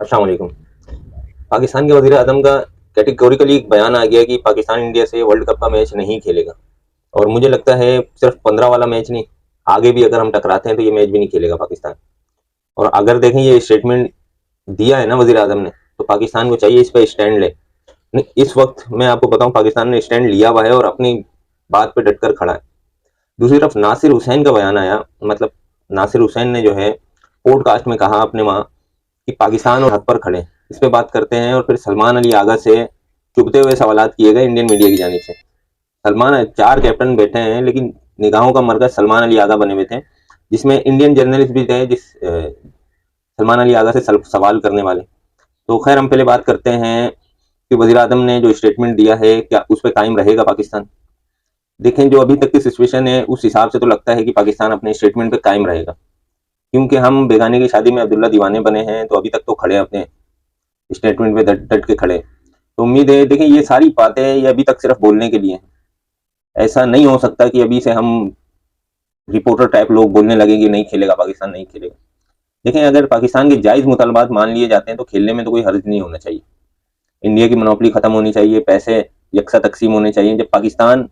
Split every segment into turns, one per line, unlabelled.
अस्सलाम वालेकुम। पाकिस्तान के वज़ीर आज़म का कैटेगोरिकली एक बयान आ गया कि पाकिस्तान इंडिया से वर्ल्ड कप का मैच नहीं खेलेगा। और मुझे लगता है सिर्फ 15 वाला मैच नहीं, आगे भी अगर हम टकराते हैं तो ये मैच भी नहीं खेलेगा पाकिस्तान। और अगर देखें ये स्टेटमेंट दिया है ना वज़ीर आज़म ने, तो पाकिस्तान को चाहिए इस पर स्टैंड ले। नहीं, इस वक्त मैं आपको बताऊं पाकिस्तान ने स्टैंड लिया हुआ है और अपनी बात पे डटकर खड़ा है। दूसरी तरफ नासिर हुसैन का बयान आया, मतलब नासिर हुसैन ने जो है पॉडकास्ट में कहा अपने वहाँ कि पाकिस्तान और हद पर खड़े। इस पे बात करते हैं और फिर सलमान अली आगा से चुभते हुए सवाल किए गए इंडियन मीडिया की जानिब से। सलमान, 4 कैप्टन बैठे हैं लेकिन निगाहों का मरकज सलमान अली आगा बने हुए थे, जिसमें इंडियन जर्नलिस्ट भी थे जिस सलमान अली आगा से सवाल करने वाले। तो खैर हम पहले बात करते हैं कि वज़ीर आज़म ने जो स्टेटमेंट दिया है क्या उस पर कायम रहेगा पाकिस्तान। देखें जो अभी तक की सिचुएशन है उस हिसाब से तो लगता है कि पाकिस्तान अपने स्टेटमेंट पे कायम रहेगा, क्योंकि हम बेगाने की शादी में अब्दुल्ला दीवाने बने हैं, तो अभी तक तो खड़े हैं अपने स्टेटमेंट पे डट डट के खड़े। तो उम्मीद है, देखिए ये सारी बातें ये अभी तक सिर्फ बोलने के लिए हैं। ऐसा नहीं हो सकता कि अभी से हम रिपोर्टर टाइप लोग बोलने लगे कि नहीं खेलेगा पाकिस्तान, नहीं खेलेगा। देखें अगर पाकिस्तान के जायज़ मुतालबात मान लिए जाते हैं तो खेलने में तो कोई हर्ज नहीं होना चाहिए। इंडिया की मोनोपोली खत्म होनी चाहिए, पैसे यकसा तकसीम होने चाहिए। जब पाकिस्तान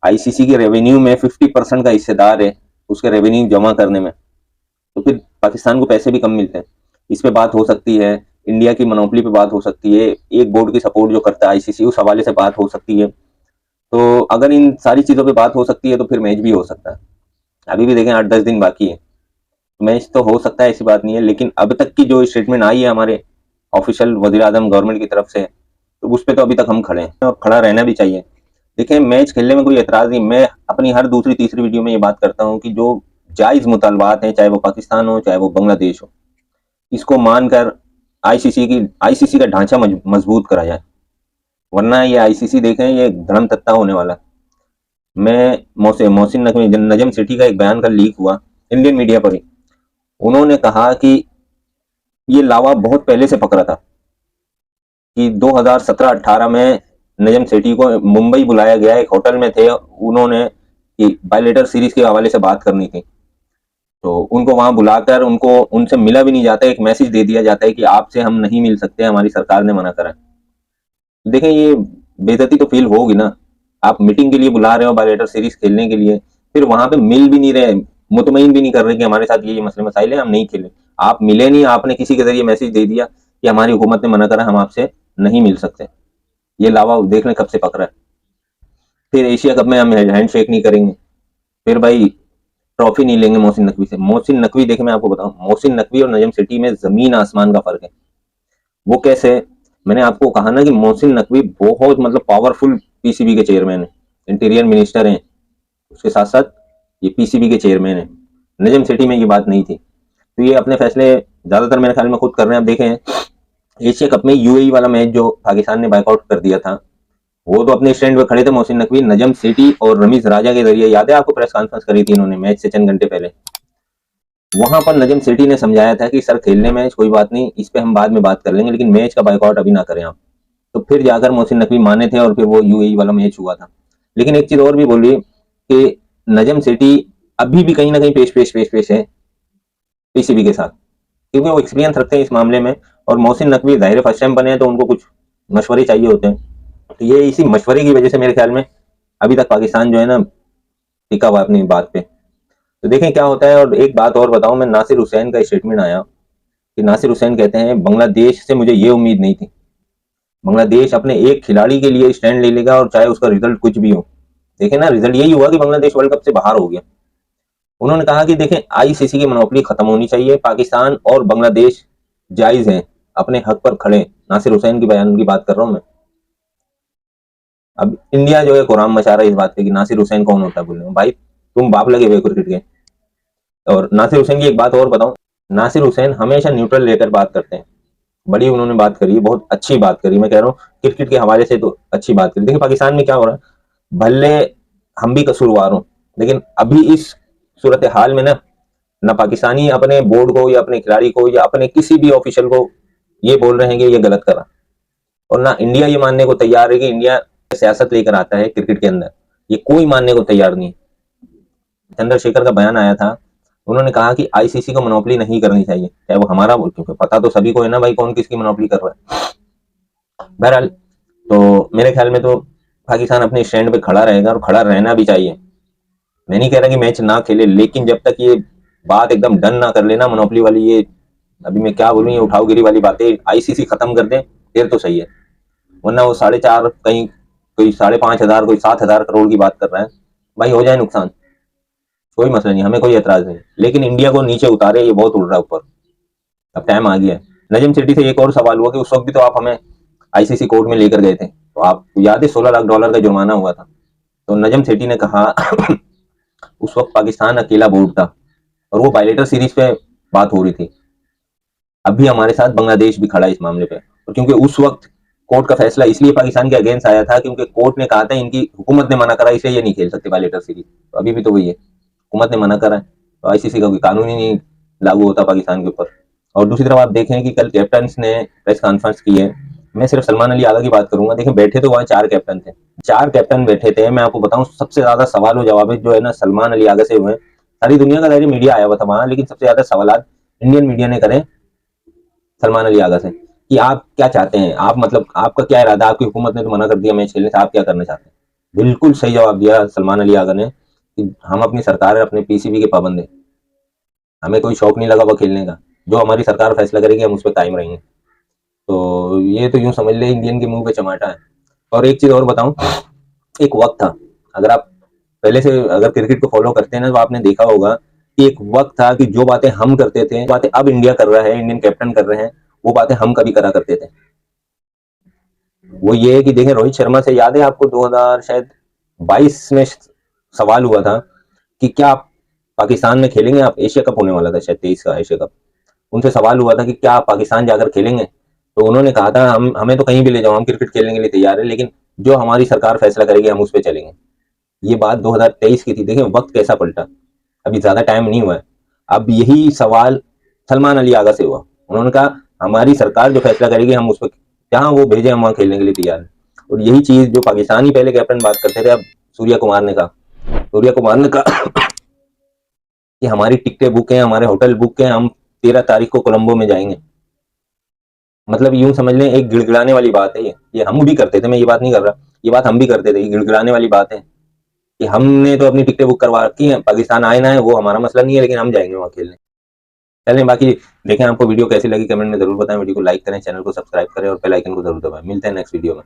आईसीसी के रेवेन्यू में 50% का हिस्सेदार है उसके रेवेन्यू जमा करने में, तो फिर पाकिस्तान को पैसे भी कम मिलते हैं। इस पे बात हो सकती है, इंडिया की मोनोपोली पे बात हो सकती है, एक बोर्ड की सपोर्ट जो करता है आईसीसी उस हवाले से बात हो सकती है। तो अगर इन सारी चीज़ों पे बात हो सकती है तो फिर मैच भी हो सकता है। अभी भी देखें 8-10 दिन बाकी है, मैच तो हो सकता है, ऐसी बात नहीं है। लेकिन अब तक की जो स्टेटमेंट आई है हमारे ऑफिशियल वज़ीर आज़म गवर्नमेंट की तरफ से, तो उस पर तो अभी तक हम खड़े हैं और खड़ा रहना भी चाहिए। देखिए मैच खेलने में कोई एतराज़ नहीं, मैं अपनी हर दूसरी तीसरी वीडियो में ये बात करता हूँ कि जो जायज़ मुतालबात हैं, चाहे वो पाकिस्तान हो चाहे वो बांग्लादेश हो, इसको मानकर आईसीसी का ढांचा मजबूत करा जाए, वरना ये आईसीसी देखें ये धर्म तत्ता होने वाला। मैं मोहसिन नकवी नजम सेठी का एक बयान कल लीक हुआ इंडियन मीडिया पर ही। उन्होंने कहा कि ये लावा बहुत पहले से पकड़ा था कि 2017-18 में नजम सेठी को मुंबई बुलाया गया, एक होटल में थे, उन्होंने कि बायलेटर सीरीज के हवाले से बात करनी थी। तो उनको वहां बुलाकर उनको उनसे मिला भी नहीं जाता, एक मैसेज दे दिया जाता है कि आपसे हम नहीं मिल सकते, हमारी सरकार ने मना करा। देखें ये बेइज्जती तो फील होगी ना। आप मीटिंग के लिए बुला रहे हो बायलेटर सीरीज खेलने के लिए, फिर वहां पे मिल भी नहीं रहे, मुतमईन भी नहीं कर रहे कि हमारे साथ ये मसले मसाइल है, हम नहीं खेले। आप मिले नहीं, आपने किसी के जरिए मैसेज दे दिया कि हमारी हुकूमत ने मना करा, हम आपसे नहीं मिल सकते। ये लावा देख लें कब से पकड़ा है। फिर एशिया कप में हम हैंड शेक नहीं करेंगे, फिर भाई ट्रॉफी नहीं लेंगे मोहसिन नकवी से। मोहसिन नकवी देखे, मैं आपको बताऊं, मोहसिन नकवी और नजम सेठी में जमीन आसमान का फर्क है। वो कैसे? मैंने आपको कहा ना कि मोहसिन नकवी बहुत मतलब पावरफुल पीसीबी के चेयरमैन है, इंटीरियर मिनिस्टर हैं, उसके साथ साथ ये पीसीबी के चेयरमैन है। नजम सेठी में ये बात नहीं थी, तो ये अपने फैसले ज्यादातर मेरे ख्याल में खुद कर रहे हैं। आप देखें एशिया कप में यूएई वाला मैच जो पाकिस्तान ने बाइकआउट कर दिया था, वो तो अपने स्टैंड पे खड़े थे मोहसिन नकवी, नजम सेठी और रमीज राजा के जरिए। याद है आपको, प्रेस कॉन्फ्रेंस करी थी इन्होंने मैच से चंद घंटे पहले। वहां पर नजम सेठी ने समझाया था कि सर खेलने मैच कोई बात नहीं, इस पे हम बाद में बात कर लेंगे, लेकिन मैच का बाइकआउट अभी ना करें आप। तो फिर जाकर मोहसिन नकवी माने थे और फिर वो यूएई वाला मैच हुआ था। लेकिन एक चीज और भी बोली कि नजम सेठी अभी भी कहीं ना कहीं पेश है पीसीबी के साथ, क्योंकि वो एक्सपीरियंस रखते हैं इस मामले में। और मोहसिन नकवी जाहिर फर्स्ट टाइम बने हैं तो उनको कुछ मशवरे चाहिए होते हैं, तो ये इसी मशवरे की वजह से मेरे ख्याल में अभी तक पाकिस्तान जो है ना टिका हुआ अपनी बात पे। तो देखें क्या होता है। और एक बात और बताऊं, मैं नासिर हुसैन का स्टेटमेंट आया कि नासिर हुसैन कहते हैं बांग्लादेश से मुझे ये उम्मीद नहीं थी, बांग्लादेश अपने एक खिलाड़ी के लिए स्टैंड ले लेगा और चाहे उसका रिजल्ट कुछ भी हो। देखें ना, रिजल्ट यही हुआ कि बांग्लादेश वर्ल्ड कप से बाहर हो गया। उन्होंने कहा कि देखें आईसीसी की मोनोपोली खत्म होनी चाहिए, पाकिस्तान और बांग्लादेश जायज हैं, अपने हक पर खड़े। नासिर हुसैन की बयान की बात कर रहा हूं मैं। अब इंडिया जो है कुरान मचा रहा है इस बात पे कि नासिर हुसैन कौन होता है बोलने में। भाई तुम बाप लगे हुए क्रिकेट के। और नासिर हुसैन की एक बात और बताऊं, नासिर हुसैन हमेशा न्यूट्रल लेकर बात करते हैं। बड़ी उन्होंने बात करी, बहुत अच्छी बात करी, मैं कह रहा हूँ क्रिकेट के हवाले से तो अच्छी बात करी। देखिए पाकिस्तान में क्या हो रहा है, भले हम भी कसूरवार हों, लेकिन अभी इस सूरत हाल में ना, ना पाकिस्तानी अपने बोर्ड को या अपने खिलाड़ी को या अपने किसी भी ऑफिशियल को ये बोल रहे हैं कि ये गलत करा, और ना इंडिया ये मानने को तैयार है कि इंडिया सियासत लेकर आता है क्रिकेट के अंदर। ये कोई मानने को तैयार नहीं। चंद्रशेखर का बयान आया था उन्होंने कहा कि आईसीसी को मोनोपोली नहीं करनी चाहिए, चाहे वो हमारा बोल, क्योंकि पता तो सभी को है ना भाई कौन किसकी मोनोपोली कर रहा है। बहरहाल, तो मेरे ख्याल में तो पाकिस्तान अपने स्टैंड पे खड़ा रहेगा और खड़ा रहना भी चाहिए। मैं नहीं कह रहा कि मैच ना खेले, लेकिन जब तक ये बात एकदम डन ना कर लेना मोनोपोली वाली, ये अभी मैं क्या बोलूं, ये उठावगिरी वाली बातें आईसीसी खत्म कर दे फिर तो सही है। वरना वो 4.5 कहीं कोई 5,500 कोई 7,000 करोड़ की बात कर रहा है, भाई हो जाए नुकसान, कोई मसला नहीं, हमें कोई एतराज नहीं, लेकिन इंडिया को नीचे उतारे, ये बहुत उड़ रहा है ऊपर। अब टाइम आ गया है। नजम सेठी से एक और सवाल हुआ कि उस वक्त भी तो आप हमें आईसीसी कोर्ट में लेकर गए थे, तो आप याद है $16 लाख का जुर्माना हुआ था। तो नजम सेठी ने कहा उस वक्त पाकिस्तान अकेला बोर्ड था और वो बायलेटर सीरीज पे बात हो रही थी। अब भी हमारे साथ बांग्लादेश भी खड़ा है इस मामले पे, और क्योंकि उस वक्त कोर्ट का फैसला इसलिए पाकिस्तान के अगेंस्ट आया था क्योंकि कोर्ट ने कहा था इनकी हुकूमत ने मना करा, इसलिए ये नहीं खेल सकते बायलेटर सीरीज। तो अभी भी तो वही है, हुकूमत ने मना करा है, तो आईसीसी का कोई कानून ही नहीं लागू होता पाकिस्तान के ऊपर। और दूसरी तरफ आप देखें कि कल कैप्टन ने प्रेस कॉन्फ्रेंस की है। मैं सिर्फ सलमान अली आगा की बात करूंगा। देखें, बैठे तो वहां 4 कैप्टन थे, 4 कैप्टन बैठे थे। मैं आपको बताऊं, सबसे ज्यादा सवाल और जवाब जो है ना सलमान अली आगा से हुए। सारी दुनिया का दायरे मीडिया आया हुआ था वहां, लेकिन सबसे ज्यादा सवाल इंडियन मीडिया ने करे सलमान अली आगा से कि आप क्या चाहते हैं, आप मतलब आपका क्या इरादा, आपकी हुकूमत ने तो मना कर दिया मैच खेलने से, आप क्या करना चाहते हैं। बिल्कुल सही जवाब दिया सलमान अली आगा ने कि हम अपनी सरकार अपने पीसीबी के पाबंद हैं, हमें कोई शौक नहीं लगा हुआ खेलने का, जो हमारी सरकार फैसला करेगी हम उस पर कायम रहेंगे। तो ये तो यूं समझ ले इंडियन के मुंह पे चमाटा है। और एक चीज और बताऊं, एक वक्त था, अगर आप पहले से अगर क्रिकेट को फॉलो करते हैं ना, तो आपने देखा होगा कि एक वक्त था कि जो बातें हम करते थे, बातें अब इंडिया कर रहा है, इंडियन कैप्टन कर रहे हैं, वो बातें हम कभी करा करते थे। वो ये है कि देखें, रोहित शर्मा से याद है आपको 2000 शायद 22 में सवाल हुआ था कि क्या आप पाकिस्तान में खेलेंगे, आप एशिया कप होने वाला था शायद 23 का एशिया कप। उनसे सवाल हुआ था कि क्या आप पाकिस्तान जाकर खेलेंगे, तो उन्होंने कहा था हमें तो कहीं भी ले जाओ, हम क्रिकेट खेलने के लिए तैयार है, लेकिन जो हमारी सरकार फैसला करेगी हम उस पर चलेंगे। ये बात 2023 की थी। देखें वक्त कैसा पलटा, अभी ज्यादा टाइम नहीं हुआ है। अब यही सवाल सलमान अली आगा से हुआ, उन्होंने कहा हमारी सरकार जो फैसला करेगी हम उस पर जहां वो भेजे हम वहां खेलने के लिए तैयार है। और यही चीज जो पाकिस्तानी पहले कैप्टन बात करते थे, अब सूर्या कुमार ने कहा, सूर्या कुमार ने कहा कि हमारी टिकटें बुक हैं, हमारे होटल बुक हैं, हम 13 तारीख को कोलंबो में जाएंगे। मतलब यूं समझ लें एक गिड़गिड़ाने वाली बात है ये हम भी करते थे, मैं ये बात नहीं कर रहा, ये बात हम भी करते थे, ये गिड़गिड़ाने वाली बात है कि हमने तो अपनी टिकटें बुक करवा रखी हैं, पाकिस्तान आए ना है वो हमारा मसला नहीं है, लेकिन हम जाएंगे वहां खेलने। चलें, बाकी देखें आपको वीडियो कैसी लगी कमेंट में जरूर बताएं, वीडियो को लाइक करें, चैनल को सब्सक्राइब करें और बेल आइकन को जरूर दबाएं। मिलते हैं नेक्स्ट वीडियो में।